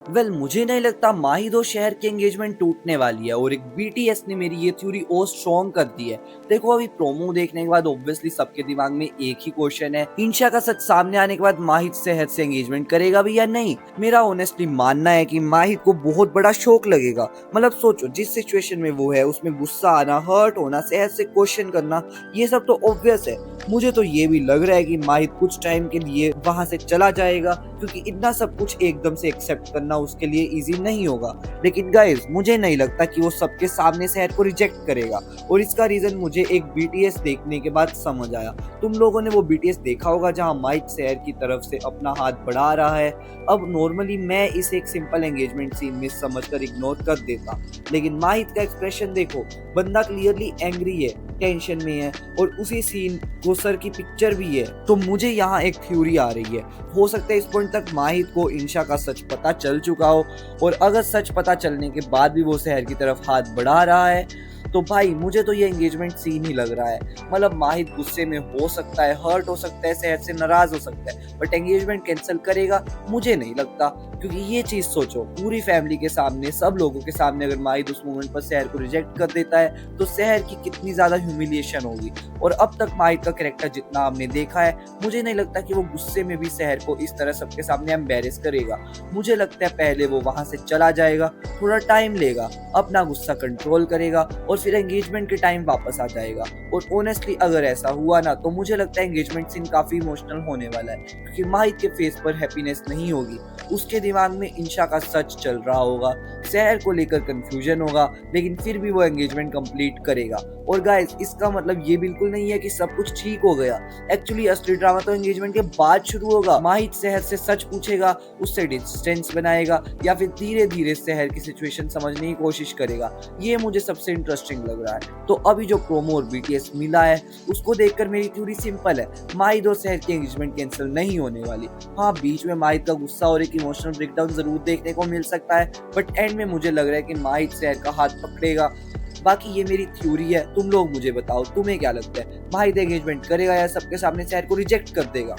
Well मुझे नहीं लगता माहिद और शहर की एंगेजमेंट टूटने वाली है, और एक बीटीएस ने मेरी ये थ्योरी और स्ट्रॉन्ग कर दी है। देखो अभी प्रोमो देखने के बाद ऑब्वियसली सबके दिमाग में एक ही क्वेश्चन है, इंशा का सच सामने आने के बाद माहिद शहर से एंगेजमेंट करेगा भी या नहीं। मेरा ऑनेस्टली मानना है कि माहिद को बहुत बड़ा शौक लगेगा। मतलब सोचो जिस सिचुएशन में वो है उसमें गुस्सा आना, हर्ट होना, शहर से क्वेश्चन करना, ये सब तो ऑब्वियस है। मुझे तो ये भी लग रहा है कि माहिद कुछ टाइम के लिए वहां से चला जाएगा, क्योंकि इतना सब कुछ एकदम से एक्सेप्ट करना उसके लिए इजी नहीं होगा। लेकिन गाइस मुझे नहीं लगता कि वो सबके सामने शहर को रिजेक्ट करेगा, और इसका रीजन मुझे एक बीटीएस देखने के बाद समझ आया। तुम लोगों ने वो बीटीएस देखा होगा जहां माइक शहर की तरफ से अपना हाथ बढ़ा रहा है। अब नॉर्मली मैं इसे एक सिंपल एंगेजमेंट सीन मिस समझकर इग्नोर कर देता, लेकिन माहिद का एक्सप्रेशन देखो, बंदा क्लियरली एंग्री है, टेंशन में है, और उसी सीन को सर की पिक्चर भी है। तो मुझे यहाँ एक थ्योरी आ रही है, हो सकता है इस पॉइंट तक माहिद को इंशा का सच पता चल चुका हो, और अगर सच पता चलने के बाद भी वो शहर की तरफ हाथ बढ़ा रहा है, तो भाई मुझे तो ये एंगेजमेंट सीन ही लग रहा है। मतलब माहिद गुस्से में हो सकता है, हर्ट हो सकता है, शहर से नाराज हो सकता है, बट एंगेजमेंट कैंसिल करेगा मुझे नहीं लगता। क्योंकि ये चीज सोचो, पूरी फैमिली के सामने, सब लोगों के सामने अगर माहिद उस मोमेंट पर शहर को रिजेक्ट कर देता है तो शहर की कितनी ज्यादा ह्यूमिलिएशन होगी। और अब तक माहिद का कैरेक्टर जितना हमने देखा है, मुझे नहीं लगता कि वो गुस्से में भी शहर को इस तरह सबके सामने एम्बेरेस करेगा। मुझे लगता है पहले वो वहां से चला जाएगा, थोड़ा टाइम लेगा, अपना गुस्सा कंट्रोल करेगा, और फिर एंगेजमेंट के टाइम वापस आ जाएगा। और ऑनेस्टली अगर ऐसा हुआ ना, तो मुझे लगता है एंगेजमेंट सीन काफी इमोशनल होने वाला है, क्योंकि माहिद के फेस पर हैप्पीनेस नहीं होगी, उसके दिमाग में इंशा का सच चल रहा होगा, शहर को लेकर कंफ्यूजन होगा, लेकिन फिर भी वो एंगेजमेंट कंप्लीट करेगा। और गाइस इसका मतलब ये बिल्कुल नहीं है कि सब कुछ ठीक हो गया। एक्चुअली असली ड्रामा तो एंगेजमेंट के बाद शुरू होगा। माहिद शहर से सच पूछेगा, उससे डिस्टेंस बनाएगा, या फिर धीरे धीरे शहर की सिचुएशन समझने की कोशिश करेगा। ये मुझे सबसे इंटरेस्टिंग लग रहा है। तो अभी जो प्रोमो और बीटीएस मिला है उसको देखकर मेरी थ्योरी सिंपल है, माहिद और शहर की एंगेजमेंट कैंसिल नहीं होने वाली। हाँ, बीच में माहिद का गुस्सा और एक इमोशनल ब्रेकडाउन जरूर देखने को मिल सकता है, बट एंड में मुझे लग रहा है कि माहिद शहर का हाथ पकड़ेगा। बाकी ये मेरी थ्योरी है, तुम लोग मुझे बताओ तुम्हें क्या लगता है, माहिद एंगेजमेंट करेगा या सबके सामने शहर को रिजेक्ट कर देगा।